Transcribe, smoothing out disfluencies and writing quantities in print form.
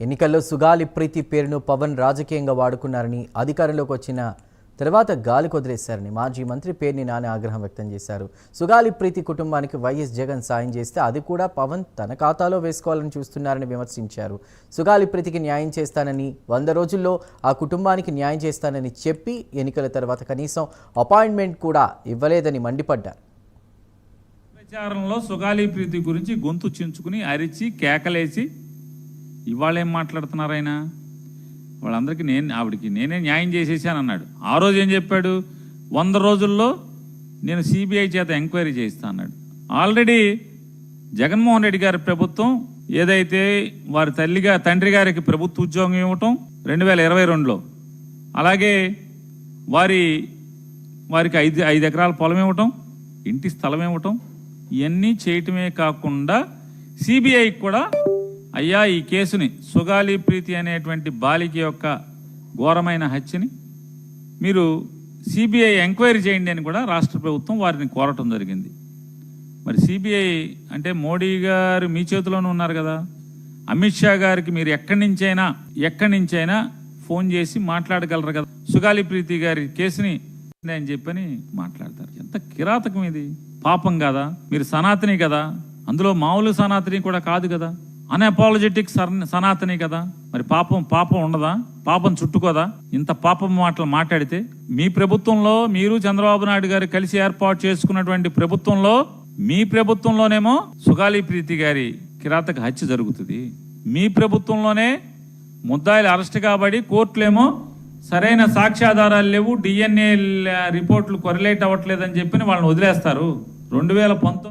ఎన్నికల్లో సుగాలి ప్రీతి పేరును పవన్ రాజకీయంగా వాడుకున్నారని, అధికారంలోకి వచ్చిన తర్వాత గాలి కొదిలేశారని మాజీ మంత్రి పేర్ని నాని ఆగ్రహం వ్యక్తం చేశారు. సుగాలి ప్రీతి కుటుంబానికి వైఎస్ జగన్ సాయం చేస్తే అది కూడా పవన్ తన ఖాతాలో వేసుకోవాలని చూస్తున్నారని విమర్శించారు. సుగాలి ప్రీతికి న్యాయం చేస్తానని, 100 రోజుల్లో ఆ కుటుంబానికి న్యాయం చేస్తానని చెప్పి ఎన్నికల తర్వాత కనీసం అపాయింట్మెంట్ కూడా ఇవ్వలేదని మండిపడ్డారు. ప్రచారంలో సుగాలి ప్రీతి గురించి గొంతు చించుకుని అరిచి కేకలేసి ఇవాళ ఏం మాట్లాడుతున్నారు ఆయన? వాళ్ళందరికీ ఆవిడికి నేనే న్యాయం చేసేసాను అన్నాడు. ఆ రోజు ఏం చెప్పాడు? 100 రోజుల్లో నేను సిబిఐ చేత ఎంక్వైరీ చేయిస్తా అన్నాడు. ఆల్రెడీ జగన్మోహన్ రెడ్డి గారి ప్రభుత్వం ఏదైతే వారి తండ్రి గారికి ప్రభుత్వ ఉద్యోగం ఇవ్వటం 2022లో, అలాగే వారికి 5 ఎకరాల పొలం ఇవ్వటం, ఇంటి స్థలం ఇవ్వటం, ఇవన్నీ చేయటమే కాకుండా సిబిఐకి కూడా అయ్యా ఈ కేసుని, సుగాలి ప్రీతి అనేటువంటి బాలిక యొక్క ఘోరమైన హత్యని మీరు సిబిఐ ఎంక్వైరీ చేయండి అని కూడా రాష్ట్ర ప్రభుత్వం వారిని కోరటం జరిగింది. మరి సిబిఐ అంటే మోడీ గారు మీ చేతిలోనే ఉన్నారు కదా. అమిత్ షా గారికి మీరు ఎక్కడి నుంచైనా ఫోన్ చేసి మాట్లాడగలరు కదా. సుగాలి ప్రీతి గారి కేసుని అని చెప్పని మాట్లాడతారు. ఎంత కిరాతకం ఇది! పాపం కదా. మీరు సనాతని కదా, అందులో మామూలు సనాతని కూడా కాదు కదా, అన్అపాలజెటిక్ సనాతని కదా. మరి పాపం ఉండదా? పాపం చుట్టుకోదా? ఇంత పాపం మాటలు మాట్లాడితే మీ ప్రభుత్వంలో, మీరు చంద్రబాబు నాయుడు గారు కలిసి ఏర్పాటు చేసుకున్నటువంటి ప్రభుత్వంలో, మీ ప్రభుత్వంలోనేమో సుగాలి ప్రీతి గారి కిరాతక హత్య జరుగుతుంది. మీ ప్రభుత్వంలోనే ముద్దాయిలు అరెస్ట్ కాబడి కోర్టులేమో సరైన సాక్ష్యాధారాలు లేవు, డిఎన్ఏ రిపోర్ట్లు కొరిలేట్ అవ్వట్లేదని చెప్పి వాళ్ళని వదిలేస్తారు. 2019